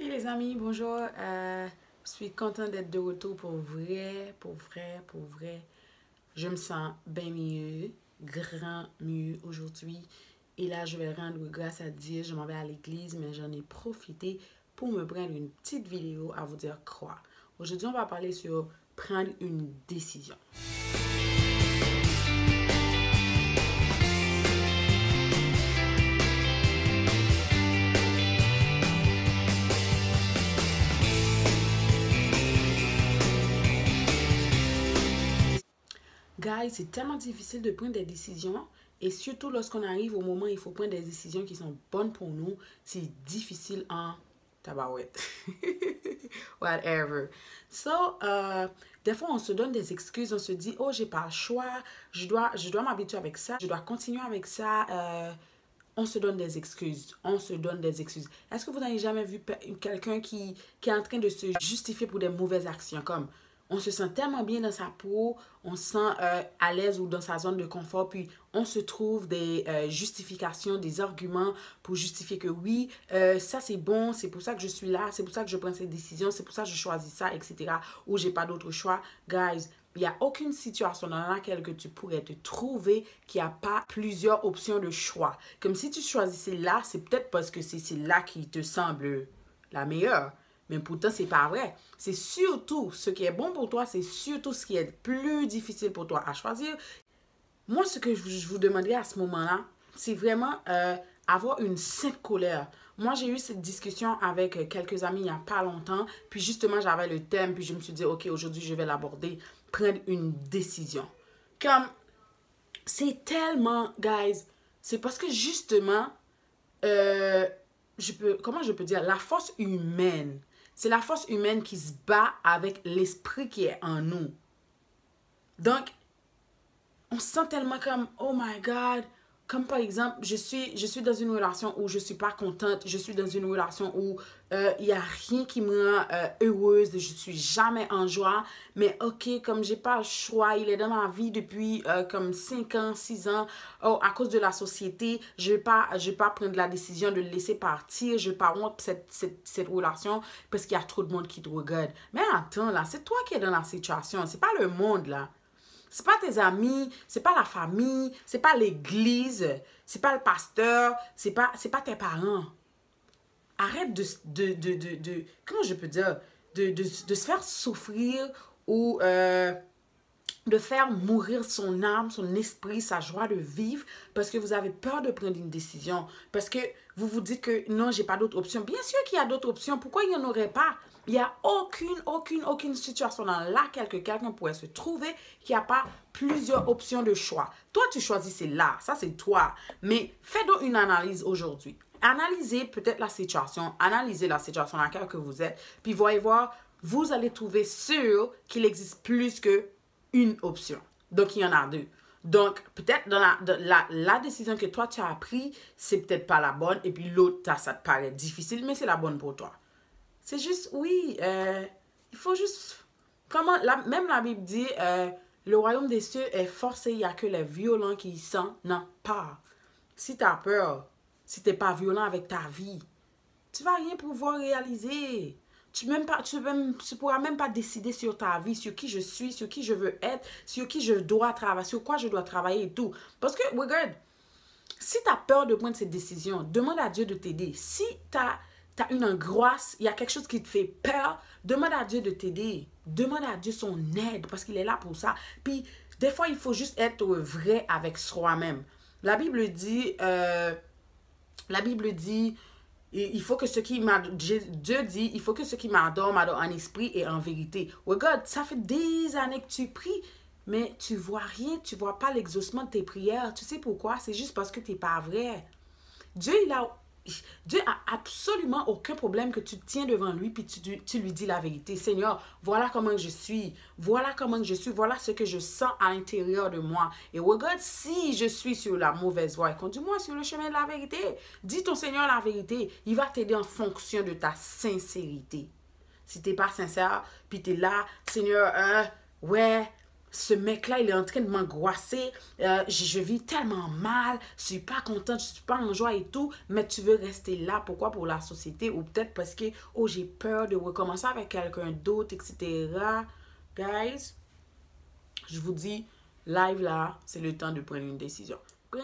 Hey les amis, bonjour. Je suis contente d'être de retour pour vrai, pour vrai. Je me sens bien mieux, grand mieux aujourd'hui. Et là, je vais rendre grâce à Dieu. Je m'en vais à l'église, mais j'en ai profité pour me prendre une petite vidéo à vous dire quoi. Aujourd'hui, on va parler sur prendre une décision. Guys, c'est tellement difficile de prendre des décisions et surtout lorsqu'on arrive au moment où il faut prendre des décisions qui sont bonnes pour nous, c'est difficile en tabarouette. Whatever. So, des fois, on se donne des excuses, on se dit, oh, j'ai pas le choix, je dois m'habituer avec ça, je dois continuer avec ça. On se donne des excuses. On se donne des excuses. Est-ce que vous n'avez jamais vu quelqu'un qui est en train de se justifier pour des mauvaises actions comme on se sent tellement bien dans sa peau, on se sent à l'aise ou dans sa zone de confort, puis on se trouve des justifications, des arguments pour justifier que oui, ça c'est bon, c'est pour ça que je suis là, c'est pour ça que je prends cette décision, c'est pour ça que je choisis ça, etc. Ou j'ai pas d'autre choix. Guys, il n'y a aucune situation dans laquelle que tu pourrais te trouver qu'il n'y a pas plusieurs options de choix. Comme si tu choisissais là, c'est peut-être parce que c'est là qui te semble la meilleure. Mais pourtant, c'est pas vrai. C'est surtout ce qui est bon pour toi, c'est surtout ce qui est plus difficile pour toi à choisir. Moi, ce que je vous demanderais à ce moment-là, c'est vraiment avoir une sainte colère. Moi, j'ai eu cette discussion avec quelques amis il n'y a pas longtemps. Puis justement, j'avais le thème. Puis je me suis dit, OK, aujourd'hui, je vais l'aborder. Prendre une décision. Comme, c'est tellement, guys, c'est parce que justement, comment je peux dire, la force humaine, c'est la force humaine qui se bat avec l'esprit qui est en nous. Donc, on se sent tellement comme, oh my God, comme par exemple, je suis dans une relation où je ne suis pas contente, je suis dans une relation où il n'y a rien qui me rend heureuse, je ne suis jamais en joie, mais ok, comme j'ai pas le choix, il est dans ma vie depuis comme 5 ans, 6 ans, oh, à cause de la société, je vais pas prendre la décision de le laisser partir, je ne vais pas rompre cette relation parce qu'il y a trop de monde qui te regarde. Mais attends là, c'est toi qui es dans la situation, c'est pas le monde là. C'est pas tes amis, c'est pas la famille, c'est pas l'église, c'est pas le pasteur, c'est pas tes parents. Arrête comment je peux dire, de se faire souffrir ou de faire mourir son âme, son esprit, sa joie de vivre parce que vous avez peur de prendre une décision, parce que vous vous dites que non, j'ai pas d'autre option. Bien sûr qu'il y a d'autres options, pourquoi il n'y en aurait pas? Il n'y a aucune situation dans laquelle quelqu'un pourrait se trouver qu'il n'y a pas plusieurs options de choix. Toi, tu choisis là, ça c'est toi. Mais fais donc une analyse aujourd'hui. Analysez peut-être la situation, analysez la situation dans laquelle vous êtes, puis voyez voir, vous allez trouver sûr qu'il existe plus qu'une option. Donc, il y en a deux. Donc, peut-être dans la décision que toi, tu as prise, c'est peut-être pas la bonne, et puis l'autre, ça te paraît difficile, mais c'est la bonne pour toi. C'est juste, oui, il faut juste... Même la Bible dit, le royaume des cieux est forcé, il n'y a que les violents qui y s'en emparent. Si tu as peur, si tu n'es pas violent avec ta vie, tu ne vas rien pouvoir réaliser. Tu ne pourras même pas décider sur ta vie, sur qui je suis, sur qui je veux être, sur qui je dois travailler, sur quoi je dois travailler et tout. Parce que, regarde, si tu as peur de prendre cette décision, demande à Dieu de t'aider. Si tu as une angoisse, il y a quelque chose qui te fait peur, demande à Dieu de t'aider. Demande à Dieu son aide parce qu'il est là pour ça. Puis, des fois, il faut juste être vrai avec soi-même. La Bible dit, il faut que ceux qui m'adorent, Dieu dit, il faut que ceux qui m'adorent en esprit et en vérité. Regarde, ça fait des années que tu pries, mais tu vois rien, tu vois pas l'exaucement de tes prières. Tu sais pourquoi? C'est juste parce que tu n'es pas vrai. Dieu a absolument aucun problème que tu te tiens devant lui puis tu lui dis la vérité. Seigneur, voilà comment je suis. Voilà comment je suis. Voilà ce que je sens à l'intérieur de moi. Et regarde si je suis sur la mauvaise voie. Conduis-moi sur le chemin de la vérité. Dis ton Seigneur la vérité. Il va t'aider en fonction de ta sincérité. Si tu n'es pas sincère, puis tu es là, Seigneur, ouais, ce mec-là, il est en train de m'angoisser, je vis tellement mal, je suis pas contente, je suis pas en joie et tout, mais tu veux rester là, pourquoi? Pour la société, ou peut-être parce que, oh, j'ai peur de recommencer avec quelqu'un d'autre, etc. Guys, je vous dis, live là, c'est le temps de prendre une décision.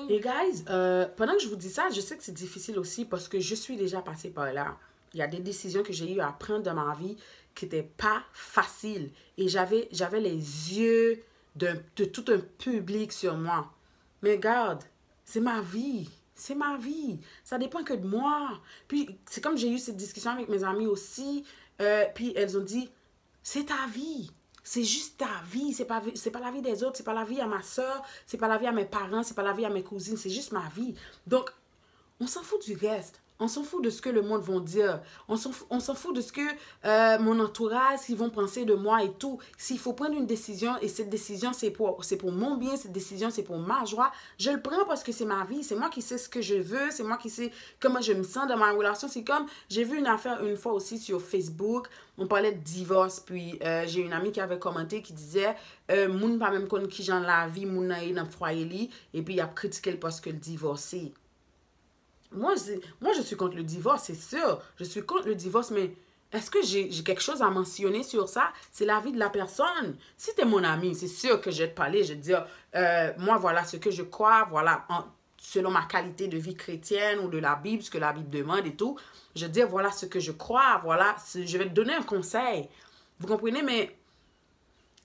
Et guys, pendant que je vous dis ça, je sais que c'est difficile aussi parce que je suis déjà passée par là. Il y a des décisions que j'ai eu à prendre dans ma vie qui n'étaient pas faciles. Et j'avais les yeux de tout un public sur moi. Mais regarde, c'est ma vie. C'est ma vie. Ça dépend que de moi. Puis, c'est comme j'ai eu cette discussion avec mes amis aussi. Puis, elles ont dit, c'est ta vie. C'est juste ta vie. C'est pas la vie des autres. C'est pas la vie à ma soeur. C'est pas la vie à mes parents. C'est pas la vie à mes cousines. C'est juste ma vie. Donc, on s'en fout du reste. On s'en fout de ce que le monde va dire. On s'en fout de ce que mon entourage, ils vont penser de moi et tout. S'il faut prendre une décision, et cette décision, c'est pour mon bien, cette décision, c'est pour ma joie, je le prends parce que c'est ma vie. C'est moi qui sais ce que je veux. C'est moi qui sais comment je me sens dans ma relation. C'est comme, j'ai vu une affaire une fois aussi sur Facebook. On parlait de divorce. Puis, j'ai une amie qui avait commenté qui disait, moun pas même connaît qui j'en la vie, moun nan dans le foyer li, et puis il a critiqué parce que le divorcé. Moi, je suis contre le divorce, c'est sûr. Je suis contre le divorce, mais est-ce que j'ai quelque chose à mentionner sur ça? C'est la vie de la personne. Si tu es mon ami, c'est sûr que je vais te parler, je vais te dire, moi, voilà ce que je crois, voilà, selon ma qualité de vie chrétienne ou de la Bible, ce que la Bible demande et tout. Je vais te dire, voilà ce que je crois, voilà, je vais te donner un conseil. Vous comprenez? Mais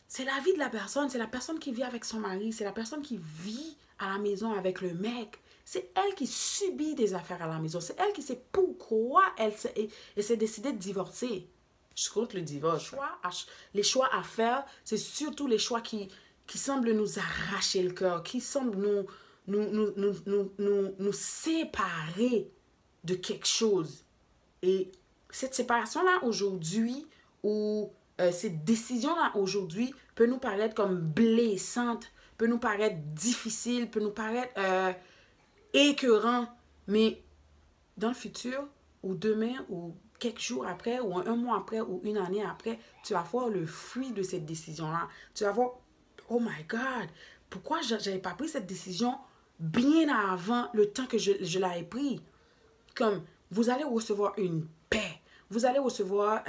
c'est la vie de la personne, c'est la personne qui vit avec son mari, c'est la personne qui vit à la maison avec le mec. C'est elle qui subit des affaires à la maison. C'est elle qui sait pourquoi elle s'est décidée de divorcer. Je contre le divorce. Les choix à faire, c'est surtout les choix qui semblent nous arracher le cœur, qui semblent nous séparer de quelque chose. Et cette séparation-là aujourd'hui, ou cette décision-là aujourd'hui, peut nous paraître comme blessante, peut nous paraître difficile, peut nous paraître écœurant, mais dans le futur, ou demain, ou quelques jours après, ou un mois après, ou une année après, tu vas voir le fruit de cette décision-là. Tu vas voir, oh my God, pourquoi je n'avais pas pris cette décision bien avant le temps que je l'avais pris? Comme, vous allez recevoir une paix. Vous allez recevoir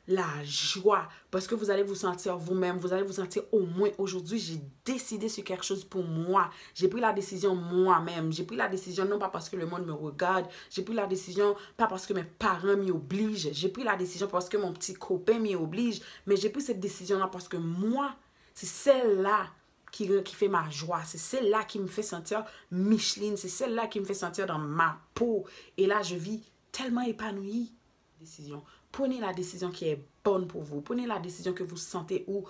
la joie parce que vous allez vous sentir vous-même. Vous allez vous sentir au moins aujourd'hui, j'ai décidé sur quelque chose pour moi. J'ai pris la décision moi-même. J'ai pris la décision non pas parce que le monde me regarde. J'ai pris la décision pas parce que mes parents m'y obligent. J'ai pris la décision parce que mon petit copain m'y oblige. Mais j'ai pris cette décision-là parce que moi, c'est celle-là qui fait ma joie. C'est celle-là qui me fait sentir Micheline. C'est celle-là qui me fait sentir dans ma peau. Et là, je vis tellement épanouie. Décision. Prenez la décision qui est bonne pour vous. Prenez la décision que vous sentez où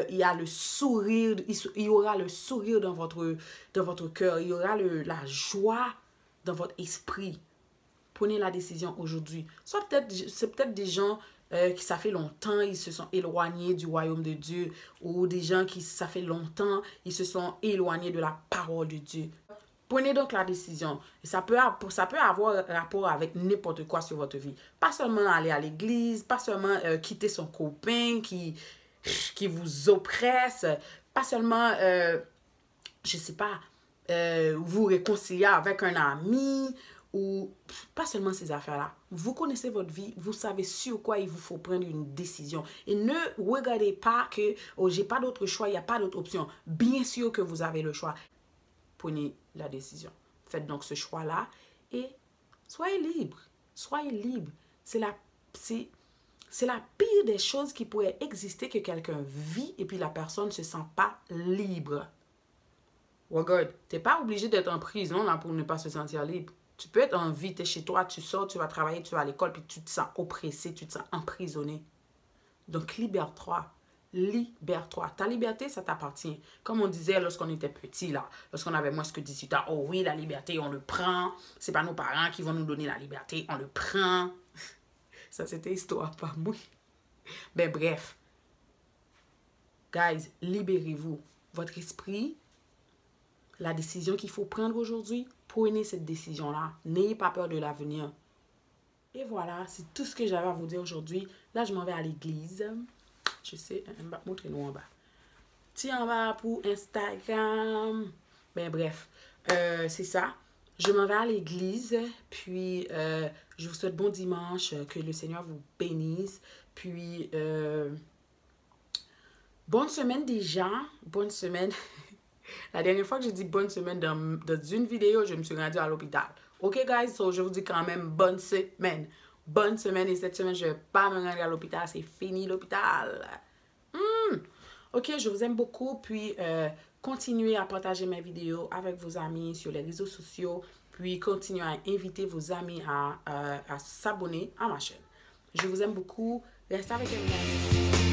il y a le sourire, il y aura le sourire dans votre cœur, il y aura la joie dans votre esprit. Prenez la décision aujourd'hui. C'est peut-être des gens qui ça fait longtemps, ils se sont éloignés du royaume de Dieu, ou des gens qui ça fait longtemps, ils se sont éloignés de la parole de Dieu. Prenez donc la décision. Et ça peut avoir rapport avec n'importe quoi sur votre vie. Pas seulement aller à l'église, pas seulement quitter son copain qui vous oppresse, pas seulement, je sais pas, vous réconcilier avec un ami, ou pas seulement ces affaires-là. Vous connaissez votre vie, vous savez sur quoi il vous faut prendre une décision. Et ne regardez pas que, oh, j'ai pas d'autre choix, il n'y a pas d'autre option. Bien sûr que vous avez le choix. Prenez la décision. Faites donc ce choix-là et soyez libre. Soyez libre. C'est la pire des choses qui pourrait exister que quelqu'un vit et puis la personne ne se sent pas libre. Regarde, tu n'es pas obligé d'être en prison là, pour ne pas se sentir libre. Tu peux être en vie, tu es chez toi, tu sors, tu vas travailler, tu vas à l'école, puis tu te sens oppressé, tu te sens emprisonné. Donc, libère-toi. Libère-toi. Ta liberté, ça t'appartient. Comme on disait lorsqu'on était petit, là, lorsqu'on avait moins que 18 ans, oh oui, la liberté, on le prend. C'est pas nos parents qui vont nous donner la liberté, on le prend. Ça, c'était histoire, pas moi. Ben bref. Guys, libérez-vous. Votre esprit, la décision qu'il faut prendre aujourd'hui, prenez cette décision-là. N'ayez pas peur de l'avenir. Et voilà, c'est tout ce que j'avais à vous dire aujourd'hui. Là, je m'en vais à l'église. Je sais, montrer-nous en bas. petit en bas pour Instagram. Ben bref, c'est ça. Je m'en vais à l'église, puis je vous souhaite bon dimanche, que le Seigneur vous bénisse, puis bonne semaine déjà, bonne semaine. La dernière fois que j'ai dit bonne semaine dans une vidéo, je me suis rendue à l'hôpital. Ok guys, so je vous dis quand même bonne semaine. Bonne semaine, et cette semaine, je ne vais pas me rendre à l'hôpital, c'est fini l'hôpital. Ok, je vous aime beaucoup, puis continuez à partager mes vidéos avec vos amis sur les réseaux sociaux, puis continuez à inviter vos amis à s'abonner à ma chaîne. Je vous aime beaucoup, restez avec moi.